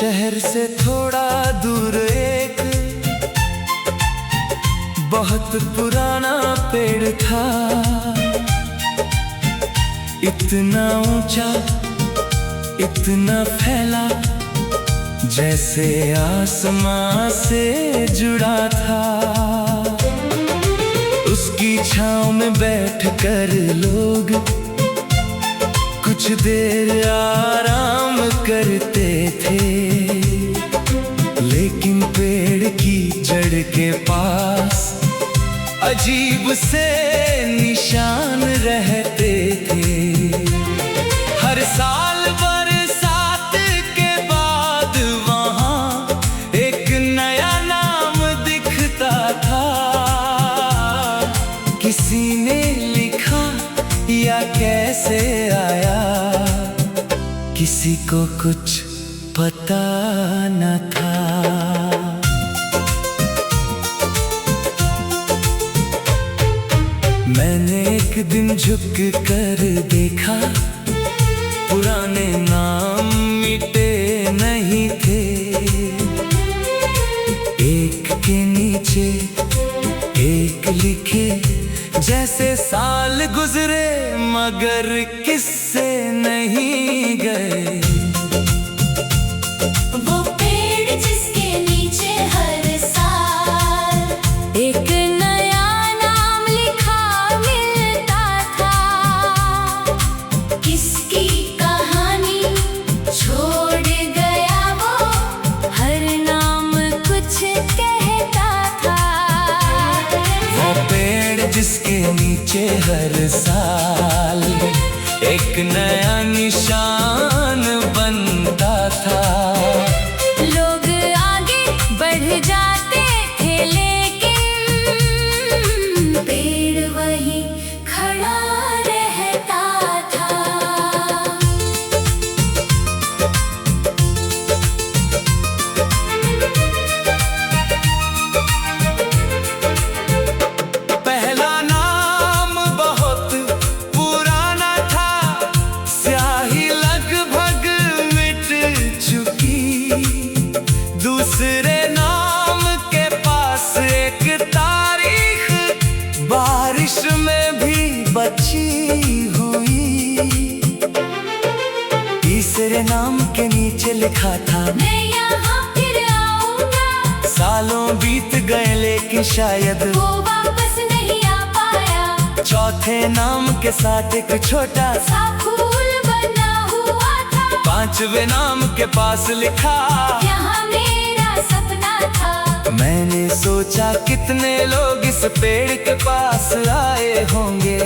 शहर से थोड़ा दूर एक बहुत पुराना पेड़ था। इतना ऊंचा, इतना फैला, जैसे आसमां से जुड़ा था। उसकी छांव में बैठकर लोग कुछ देर आराम करते थे, लेकिन पेड़ की जड़ के पास अजीब से निशान रहते थे। हर साल बरसात के बाद वहाँ एक नया नाम दिखता था। किसी ने लिखा या कैसे आया, किसी को कुछ पता न था। मैंने एक दिन झुक कर देखा, पुराने नाम मिटे नहीं थे। एक के नीचे एक लिखे, जैसे साल गुजरे मगर किस्से नहीं गए। वो पेड़ जिसके नीचे हर साल एक नया नाम लिखा मिलता था। किसकी कहानी छोड़ गया वो, हर नाम कुछ कहता था। वो पेड़ जिसके नीचे हर साल एक नया निशान बनता था। लोग आगे बढ़ जाते थे, लेकिन पेड़ वहीं खड़ा रहता था। पहला नाम बहुत पुराना था, स्याही लगभग मिट चुकी। दूसरे नाम के पास एक तारीख बारिश में भी बची हुई। तीसरे नाम के नीचे लिखा था, मैं यहाँ फिर आऊंगा। सालों बीत गए लेकिन शायद वो वापस नहीं आ पाया। चौथे नाम के साथ एक छोटा सा फूल बना हुआ था। पांचवे नाम के पास लिखा, यहाँ मेरा सपना था। मैंने सोचा कितने लोग इस पेड़ के पास आए होंगे।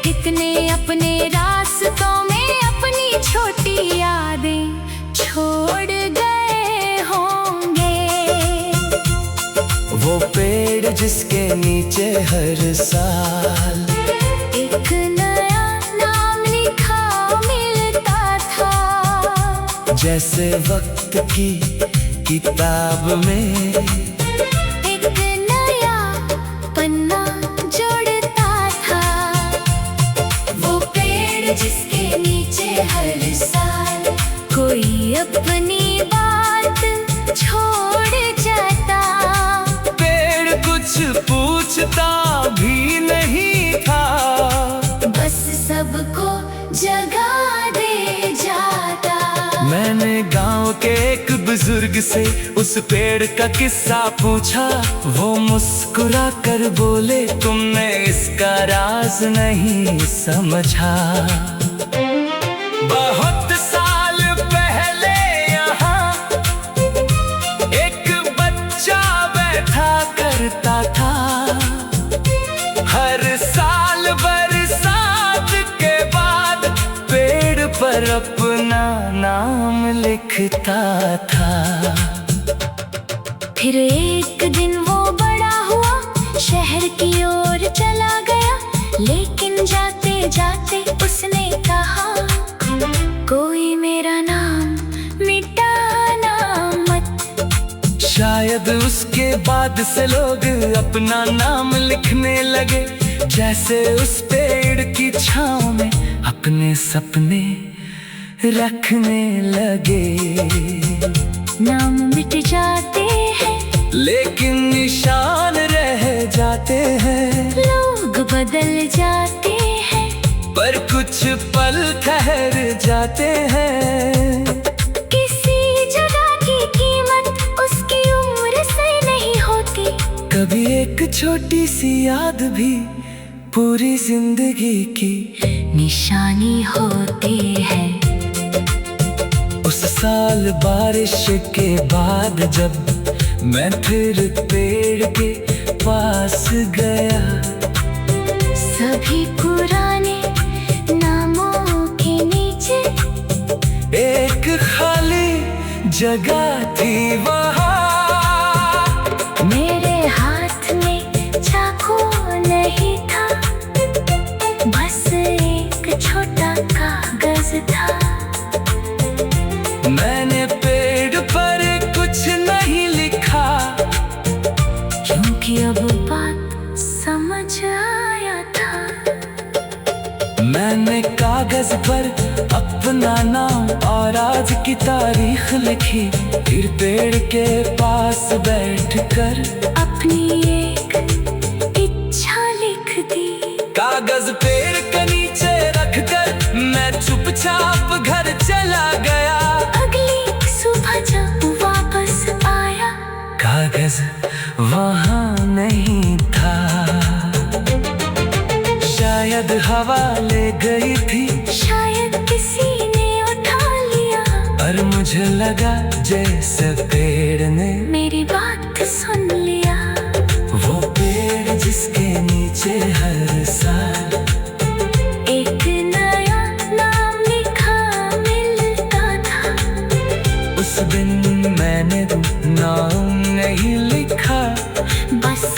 कितने अपने रास्तों में अपनी छोटी यादें छोड़ गए होंगे। वो पेड़ जिसके नीचे हर साल एक नया नाम लिखा मिलता था। जैसे वक्त की किताब में एक नया पन्ना जुड़ता था। वो पेड़ जिसके नीचे हर साल कोई अपनी बात छोड़ जाता। पेड़ कुछ पूछता भी नहीं था, बस सबको जगा दे जाता। मैंने गांव के एक बुजुर्ग से उस पेड़ का किस्सा पूछा। वो मुस्कुरा कर बोले, तुमने इसका राज नहीं समझा। बहुत साल पहले यहाँ एक बच्चा बैठा करता था। हर साल बरसात के बाद पेड़ पर अपना नाम लिखता था। फिर एक दिन वो बड़ा हुआ, शहर की ओर चला गया। लेकिन जाते जाते उसने कहा, कोई मेरा नाम मिटाना मत। शायद उसके बाद से लोग अपना नाम लिखने लगे, जैसे उस पेड़ की छांव में अपने सपने रखने लगे। नाम मिट जाते हैं लेकिन निशान रह जाते हैं। लोग बदल जाते हैं पर कुछ पल ठहर जाते हैं। किसी जगह की कीमत उसकी उम्र से नहीं होती। कभी एक छोटी सी याद भी पूरी जिंदगी की निशानी होती है। उस साल बारिश के बाद जब मैं फिर पेड़ के पास गया, सभी पुराने नामों के नीचे एक खाली जगह थी वहाँ। मेरे हाथ में चाकू नहीं था, बस एक छोटा कागज था। मैंने पेड़ पर कुछ नहीं लिखा, क्योंकि अब बात समझ आया था। मैंने कागज पर अपना नाम और आज की तारीख लिखी। फिर पेड़ के पास बैठकर अपनी एक इच्छा लिख दी। कागज पेड़ के नीचे रखकर मैं चुपचाप घर चला गया। अगली सुबह जब वापस आया, कागज वहाँ नहीं था। शायद हवा ले गई थी, शायद किसी ने उठा लिया। और मुझे लगा जैसे पेड़ ने मेरी बात सुन लिया। वो पेड़ जिसके नीचे हर साल एक नया नाम लिखा मिलता था। उस दिन मैंने नाम नहीं लिखा, बस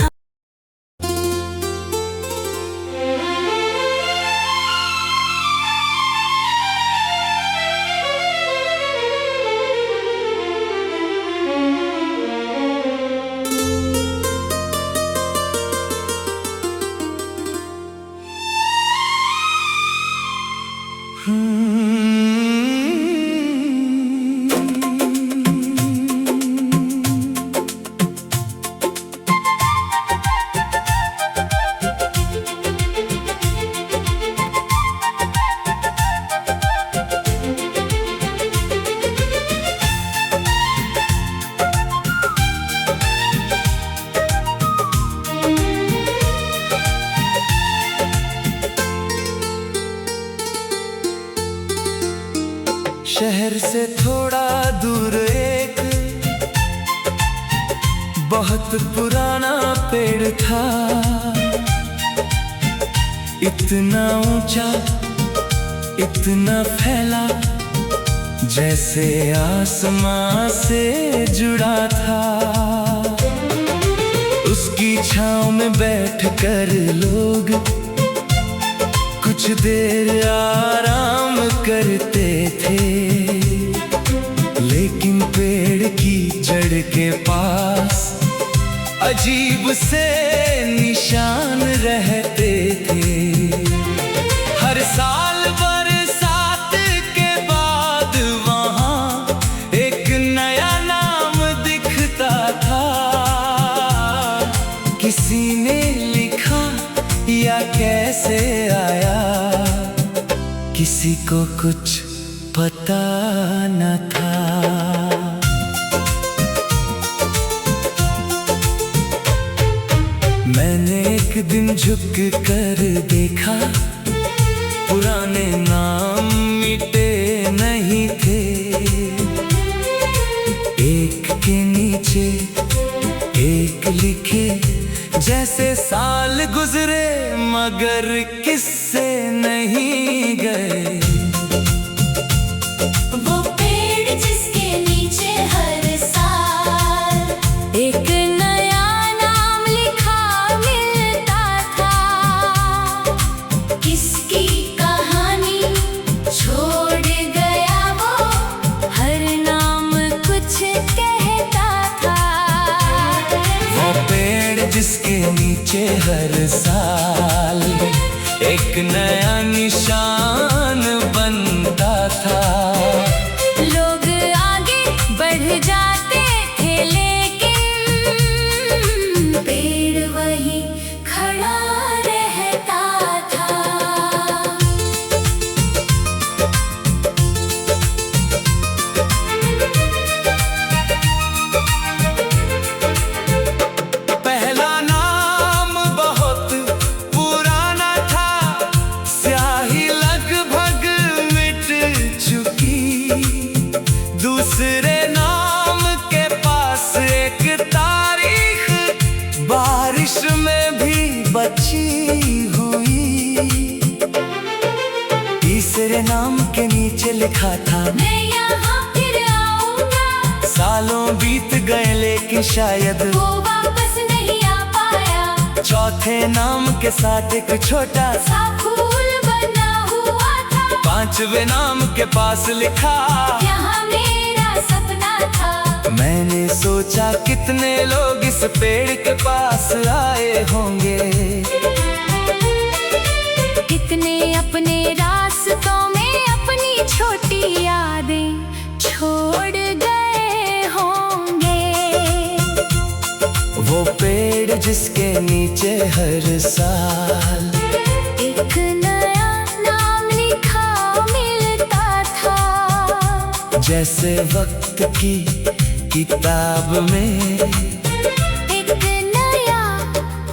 शहर से थोड़ा दूर एक बहुत पुराना पेड़ था। इतना ऊंचा, इतना फैला, जैसे आसमां से जुड़ा था। उसकी छांव में बैठकर लोग कुछ देर आराम करते थे। लेकिन पेड़ की जड़ के पास अजीब से निशान रहते थे। हर साल बरसात के बाद वहाँ एक नया नाम दिखता था। किसी ने लिखा या कैसे आया, किसी को कुछ पता न था। मैंने एक दिन झुक कर देखा, पुराने नाम मिटे नहीं थे। एक के नीचे एक लिखे, जैसे साल गुजरे मगर किस्से नहीं गए। वो पेड़ जिसके नीचे हर साल एक नया नाम लिखा मिलता था। किसकी कहानी छोड़ गया वो, हर नाम कुछ कहता था। वो पेड़ जिसके नीचे हर साल एक नया निशान बनता था। लोग आगे बढ़ जाते थे लेकिन पेड़ वही खड़ा रहता था। पहला नाम बहुत पुराना था, स्याही लगभग मिट चुकी। दूसरे नाम के पास एक तारीख बारिश में भी बची हुई। तीसरे नाम के नीचे लिखा था, मैं यहाँ फिर आऊंगा। सालों बीत गए लेकिन शायद वो वापस नहीं आ पाया। चौथे नाम के साथ एक छोटा सा फूल बना हुआ था। पांचवे नाम के पास लिखा, यहाँ मेरा सपना था। मैंने सोचा कितने लोग इस पेड़ के पास आए होंगे। कितने अपने रास्तों में अपनी छोटी यादें छोड़ गए होंगे। वो पेड़ जिसके नीचे हर साल एक नया नाम लिखा मिलता था। जैसे वक्त की किताब में एक नया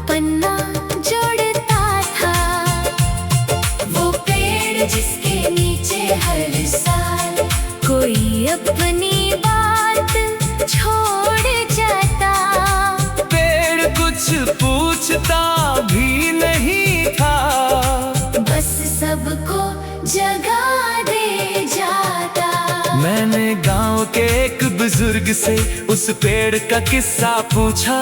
पन्ना जोड़ता था। वो पेड़ जिसके नीचे हर साल कोई अपनी बात छोड़ जाता। पेड़ कुछ पूछता भी नहीं था, बस सबको जगा दे जाता। मैंने गांव के एक बुजुर्ग से उस पेड़ का किस्सा पूछा।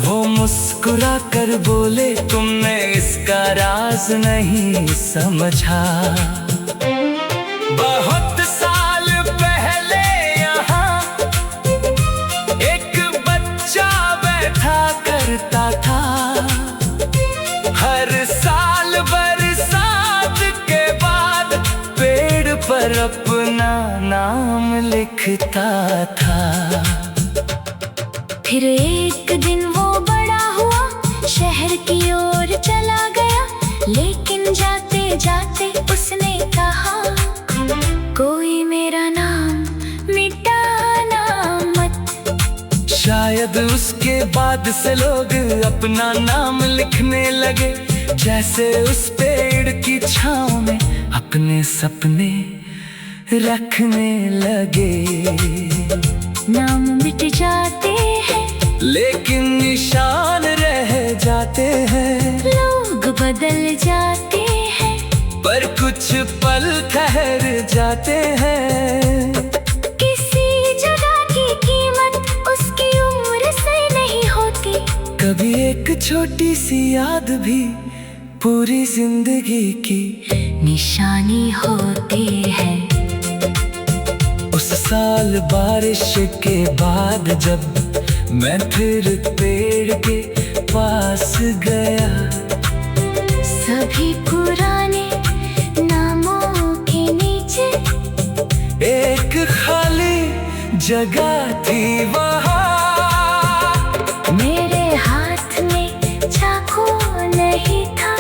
वो मुस्कुरा कर बोले, तुमने इसका राज नहीं समझा। बहुत साल पहले यहाँ एक बच्चा बैठा करता था। हर साल बरसात के बाद पेड़ पर अपना नाम लिखता था। फिर एक दिन वो बड़ा हुआ, शहर की ओर चला गया। लेकिन जाते जाते उसने कहा, कोई मेरा नाम मिटाना मत। शायद उसके बाद से लोग अपना नाम लिखने लगे। जैसे उस पेड़ की छांव में अपने सपने रखने लगे। नाम मिट जाते हैं लेकिन निशान रह जाते हैं। लोग बदल जाते हैं पर कुछ पल ठहर जाते हैं। किसी जगह की कीमत उसकी उम्र से नहीं होती। कभी एक छोटी सी याद भी पूरी जिंदगी की निशानी होती है। उस साल बारिश के बाद जब मैं फिर पेड़ के पास गया, सभी पुराने नामों के नीचे एक खाली जगह थी वहाँ। मेरे हाथ में चाकू नहीं था,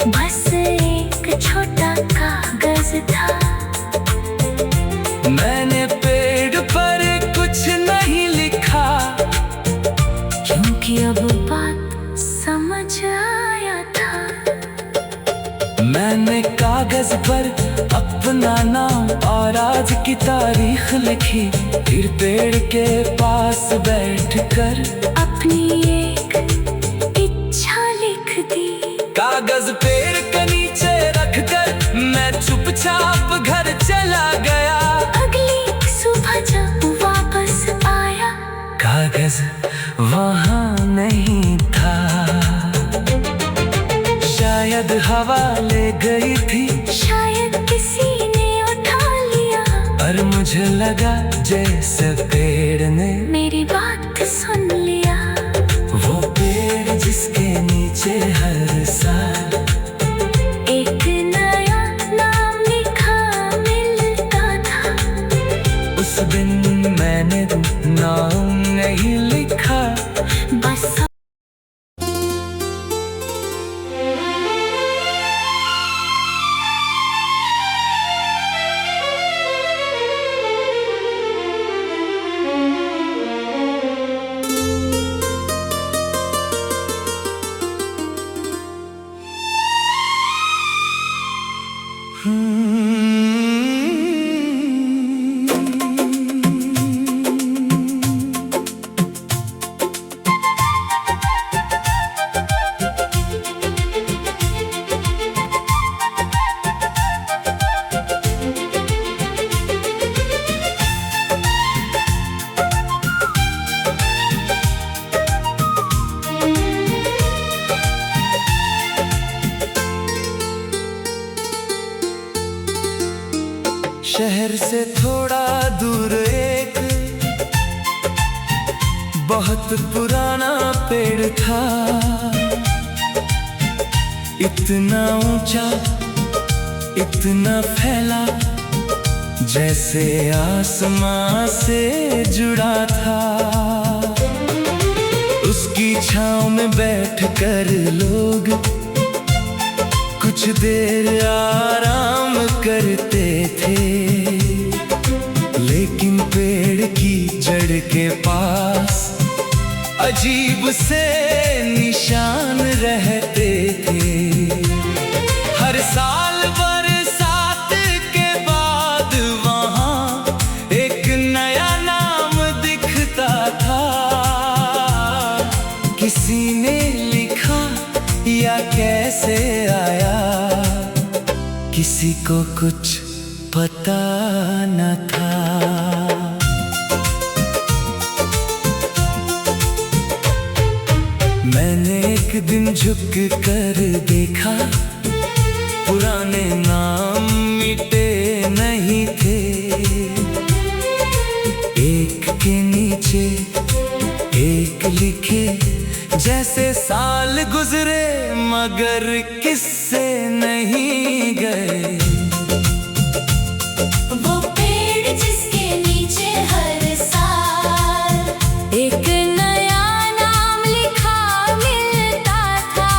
बस एक छोटा कागज था। मैंने पेड़ पर कुछ नहीं लिखा, क्योंकि अब बात समझ आया था। मैंने कागज पर अपना नाम और आज की तारीख लिखी। फिर पेड़ के पास बैठकर अपनी एक इच्छा लिख दी। कागज पेड़ के नीचे रखकर मैं चुपचाप घर चला गया। अगली सुबह जब वापस आया, कागज वहाँ नहीं था। शायद हवा ले गई थी, शायद किसी ने उठा लिया। पर मुझे लगा जैसे पेड़ ने मेरी बात सुन लिया। वो पेड़ जिसके नीचे हर साल शहर से थोड़ा दूर एक बहुत पुराना पेड़ था, इतना ऊंचा, इतना फैला, जैसे आसमां से जुड़ा था। उसकी छांव में बैठकर लोग कुछ देर आराम करते थे, लेकिन पेड़ की जड़ के पास अजीब से निशान रहते थे। हर साल बरसात के बाद वहाँ एक नया नाम दिखता था। किसी ने लिखा या कैसे आया, किसी को कुछ पता न था। मैंने एक दिन झुक कर देखा, पुराने नाम मिटे नहीं थे, एक के नीचे एक लिखे, जैसे साल गुजरे मगर किस्से नहीं गए। वो पेड़ जिसके नीचे हर साल एक नया नाम लिखा मिलता था।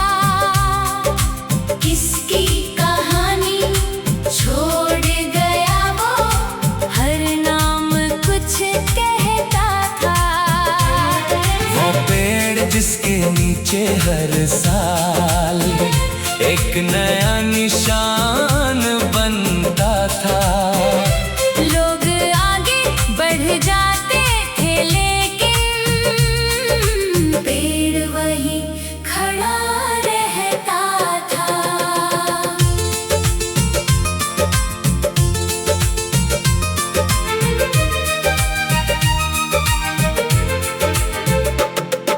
किसकी कहानी छोड़ गया वो, हर नाम कुछ कहता था। वो पेड़ जिसके नीचे हर साल एक नया निशान बनता था। लोग आगे बढ़ जाते थे, लेकिन पेड़ वही खड़ा रहता था।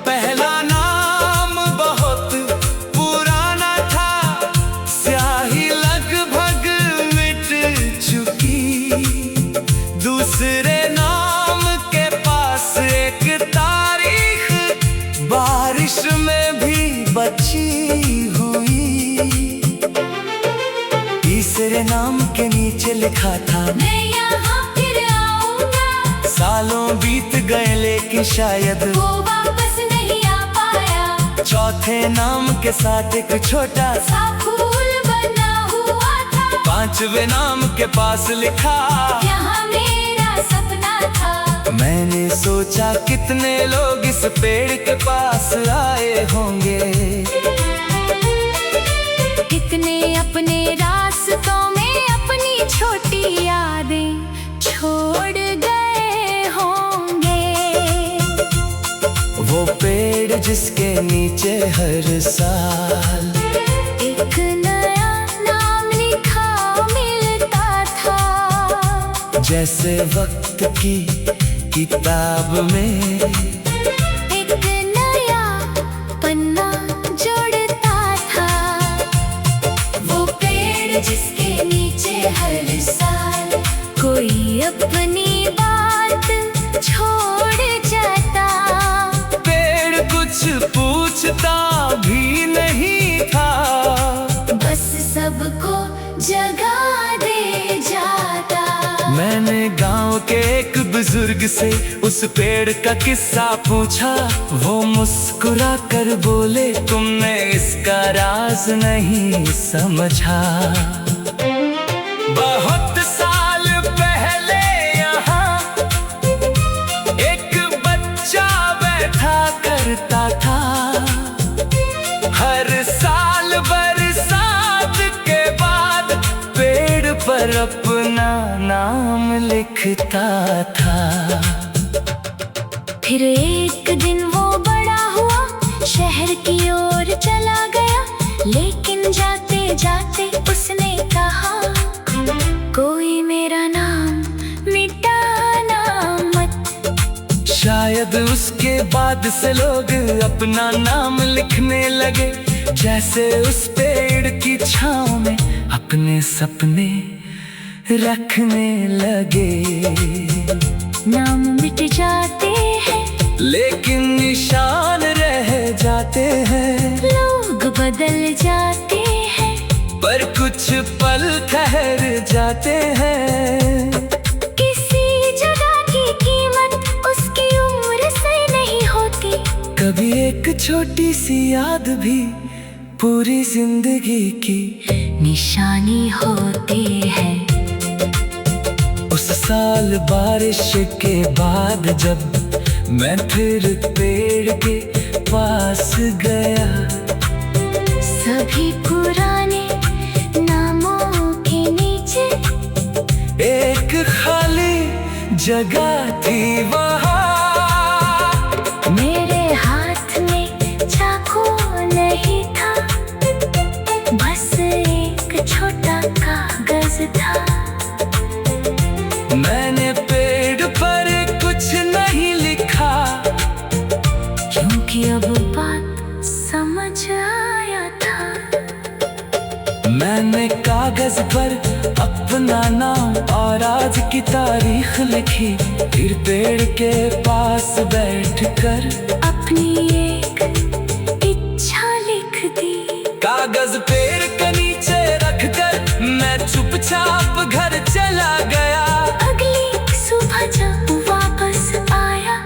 पहला नाम बहुत पुराना था, स्याही लगभग मिट चुकी। दूसरे नाम के पास एक तारीख बारिश में भी बची हुई। तीसरे नाम के नीचे लिखा था, मैं यहाँ फिर आऊंगा। सालों बीत गए लेकिन शायद वो वापस नहीं आ पाया। चौथे नाम के साथ एक छोटा सा फूल बना हुआ था। पांचवे नाम के पास लिखा, यहाँ मेरा सपना था। मैंने सोचा कितने लोग इस पेड़ के पास आए होंगे, कितने अपने रास्तों में अपनी छोटी यादें छोड़ गए होंगे। वो पेड़ जिसके नीचे हर साल एक नया नाम लिखा मिलता था, जैसे वक्त की किताब में एक नया पन्ना जोड़ता था। वो पेड़ जिसके नीचे हर साल कोई अपनी बात छोड़ जाता। पेड़ कुछ पूछता भी नहीं था, बस सबको जगा दे जाता। मैंने गांव के एक बुजुर्ग से उस पेड़ का किस्सा पूछा। वो मुस्कुरा कर बोले, तुमने इसका राज नहीं समझा। बहुत साल पहले यहाँ एक बच्चा बैठा करता था, हर साल बरसात के बाद पेड़ पर अपना नाम लिखता था। फिर एक दिन वो बड़ा हुआ, शहर की ओर चला गया, लेकिन जाते जाते उसने कहा, कोई मेरा नाम मिटाना मत। शायद उसके बाद से लोग अपना नाम लिखने लगे, जैसे उस पेड़ की छांव में अपने सपने रखने लगे। नाम मिट जाते हैं लेकिन निशान रह जाते हैं। लोग बदल जाते हैं पर कुछ पल ठहर जाते हैं। किसी जगह की कीमत उसकी उम्र से नहीं होती। कभी एक छोटी सी याद भी पूरी जिंदगी की निशानी होती है। उस साल बारिश के बाद जब मैं फिर पेड़ के पास गया, सभी पुराने नामों के नीचे एक खाली जगह थी वहाँ। मेरे हाथ में चाकू नहीं था, बस एक छोटा कागज था। मैंने पेड़ पर कुछ नहीं लिखा, क्योंकि अब बात समझ आया था। मैंने कागज पर अपना नाम और आज की तारीख लिखी। फिर पेड़ के पास बैठकर अपनी एक इच्छा लिख दी। कागज पेड़ के नीचे रखकर मैं चुपचाप घर चला गया। अगली सुबह जब वापस आया,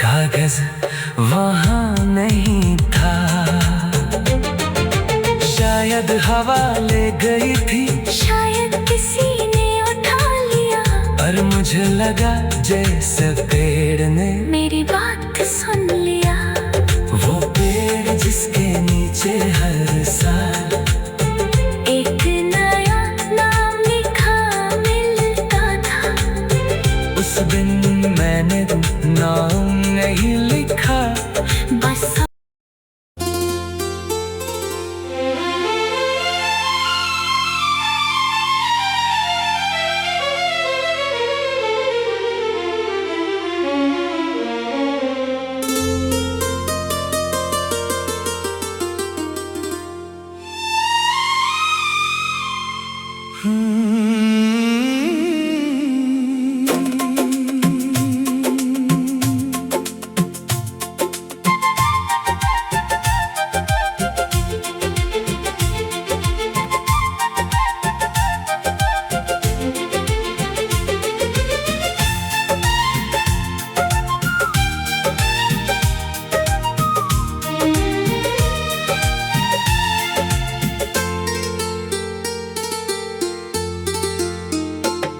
कागज वहाँ नहीं था। शायद हवा ले गई थी, शायद किसी ने उठा लिया। और मुझे लगा जैसे पेड़ ने मेरी बात सुन लिया। वो पेड़ जिसके नीचे हर साल एक नया नाम लिखा मिलता था। उस दिन मैंने नाम नहीं लिखा, बस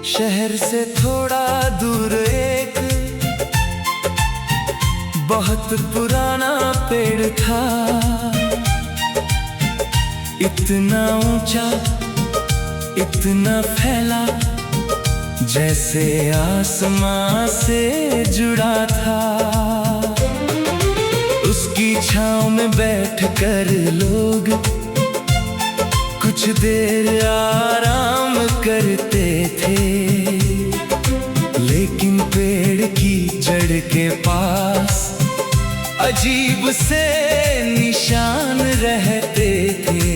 शहर से थोड़ा दूर एक बहुत पुराना पेड़ था। इतना ऊंचा, इतना फैला, जैसे आसमां से जुड़ा था। उसकी छांव में बैठकर लोग कुछ देर आराम करते थे। लेकिन पेड़ की जड़ के पास अजीब से निशान रहते थे।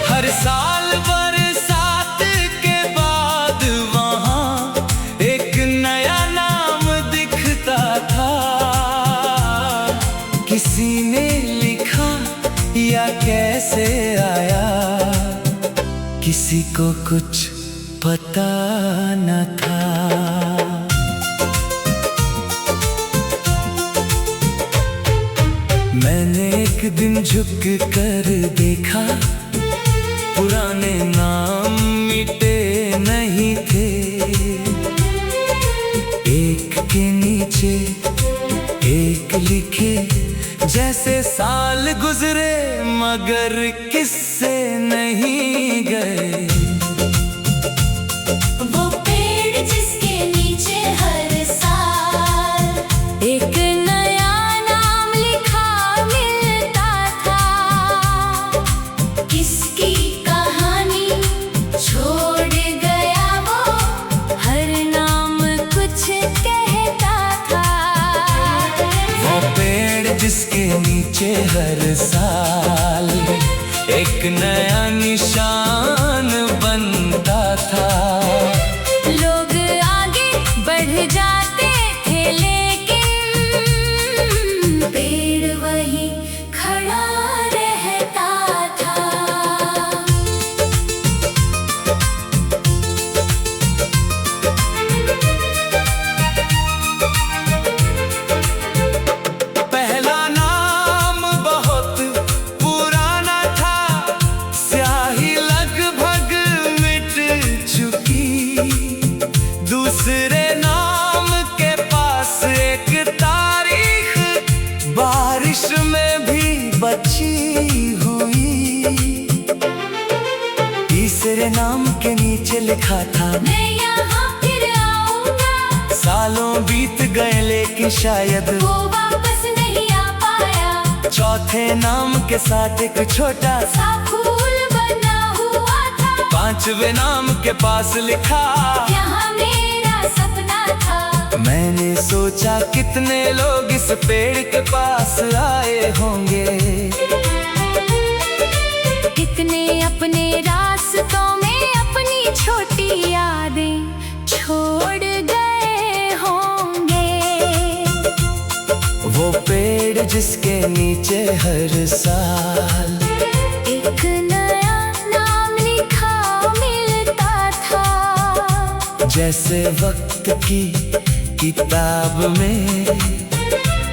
हर साल बरसात के बाद वहाँ एक नया नाम दिखता था। किसी ने लिखा या कैसे आया, किसी को कुछ पता न था। मैंने एक दिन झुक कर देखा, पुराने नाम मिटे नहीं थे। एक के नीचे एक लिखे, जैसे साल गुजरे मगर किस्से नहीं गए। वो पेड़ जिसके नीचे हर साल एक नया नाम लिखा मिलता था। किसकी कहानी छोड़ गया वो, हर नाम कुछ कहता था। वो पेड़ जिसके नीचे हर साल एक नया निशान बनता था। लिखा था, मैं यहाँ फिर आऊंगा। सालों बीत गए लेकिन शायद वो वापस नहीं आ पाया। चौथे नाम के साथ एक छोटा सा फूल बना हुआ था, पांचवे नाम के पास लिखा, यहाँ मेरा सपना था। मैंने सोचा कितने लोग इस पेड़ के पास आए होंगे, कितने अपने रास्तों में अपनी छोटी यादें छोड़ गए होंगे। वो पेड़ जिसके नीचे हर साल एक नया नाम लिखा मिलता था, जैसे वक्त की किताब में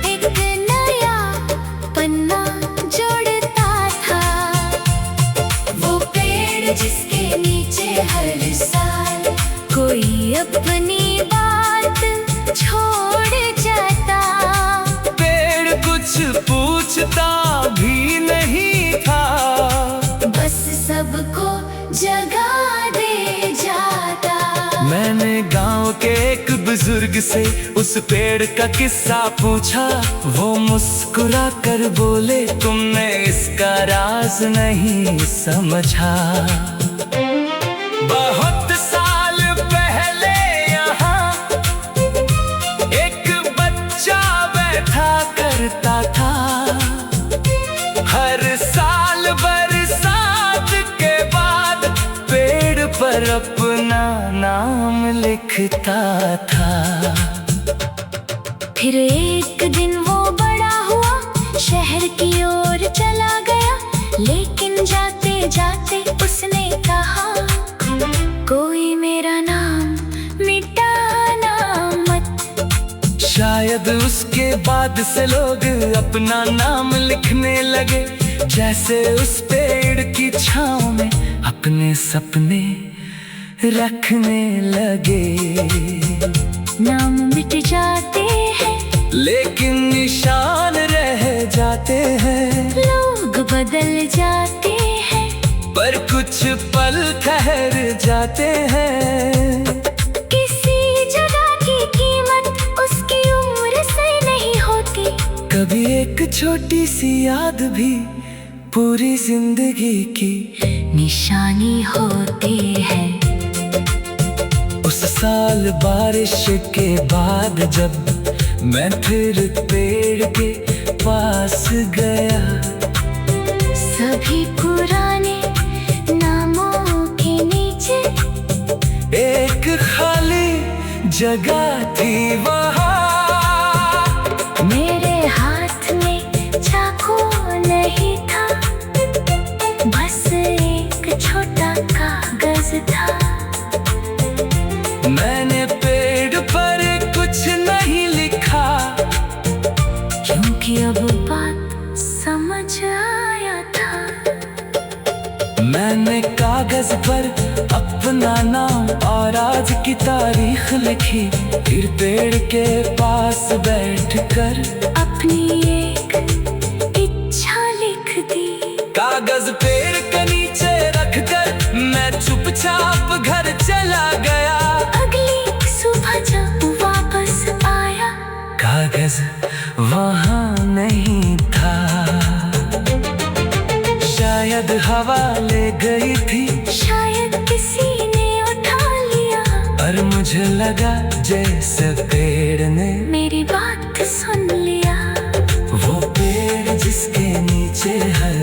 एक नया पन्ना जुड़ता था। वो पेड़ जिसके नीचे हर साल कोई अपनी बात छोड़ जाता। पेड़ कुछ पूछता भी नहीं था, बस सबको जगा दे जाता। मैंने गांव के एक बुजुर्ग से उस पेड़ का किस्सा पूछा, वो मुस्कुरा कर बोले तुमने इसका राज नहीं समझा। बहुत साल पहले यहाँ एक बच्चा बैठा करता था, हर साल बरसात के बाद पेड़ पर अपना नाम लिखता था। फिर एक दिन वो बड़ा हुआ, शहर की ओर चला गया, लेकिन जाते जाते उसने कहा, कोई मेरा नाम मिटाना मत। शायद उसके बाद से लोग अपना नाम लिखने लगे, जैसे उस पेड़ की छांव में अपने सपने रखने लगे। नाम मिट जाते हैं लेकिन निशान रह जाते हैं, लोग बदल जाते हैं, पर कुछ पल ठहर जाते हैं। किसी जगह की कीमत उसकी उम्र से नहीं होती। कभी एक छोटी सी याद भी पूरी जिंदगी की निशानी होती है। उस साल बारिश के बाद जब मैं फिर पेड़ के पास गया, सभी पुराने नामों के नीचे एक खाली जगह थी वहाँ। मेरे हाथ में चाकू नहीं था, बस एक छोटा कागज था। मैंने पेड़ पर कुछ नहीं लिखा, क्योंकि अब बात समझ आया था। मैंने कागज पर अपना नाम और आज की तारीख लिखी, फिर पेड़ के पास बैठकर अपनी एक इच्छा लिख दी। कागज पेड़ के नीचे रखकर मैं चुपचाप घर चला गया। अगली सुबह जब वापस आया, कागज वहाँ नहीं था, शायद हवा ले गई थी, शायद किसी ने उठा लिया, और मुझे लगा जैसे पेड़ ने मेरी बात सुन लिया। वो पेड़ जिसके नीचे हर